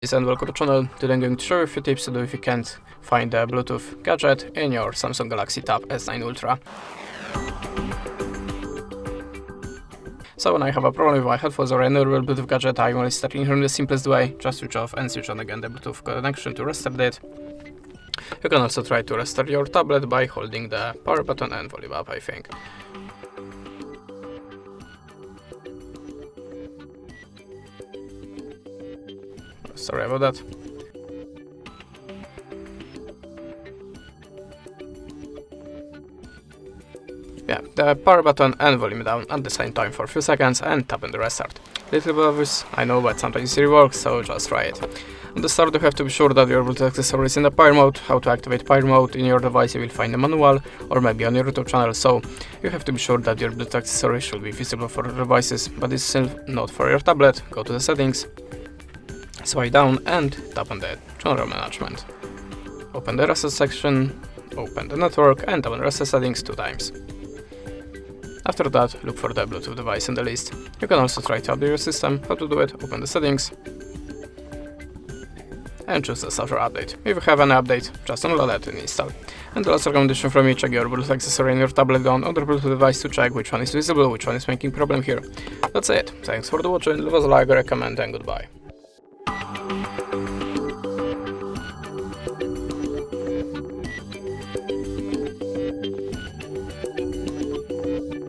And welcome to the channel. Today I'm going to show you a few tips to do if you can't find the Bluetooth gadget in your Samsung Galaxy Tab S9 Ultra. So when I have a problem with my headphones or any real Bluetooth gadget, I'm only starting here in the simplest way. Just switch off and switch on again the Bluetooth connection to restart it. You can also try to restart your tablet by holding the power button and volume up, I think. Sorry about that. Yeah, the power button and volume down at the same time for a few seconds and tap on the restart. Little bit obvious, I know, but sometimes it works, so just try it. At the start you have to be sure that your Bluetooth accessory is in the power mode. How to activate power mode in your device you will find a manual or maybe on your YouTube channel, so you have to be sure that your Bluetooth accessory should be visible for your devices, but it's still not for your tablet. Go to the settings, swipe down and tap on the general management. Open the reset section, open the network and tap on reset settings 2 times. After that, look for the Bluetooth device in the list. You can also try to update your system. How to do it? Open the settings and choose the software update. If you have any update, just download it and install. And the last recommendation from me, check your Bluetooth accessory in your tablet on other Bluetooth device to check which one is visible, which one is making problem here. That's it. Thanks for watching, leave us a like or a comment and goodbye.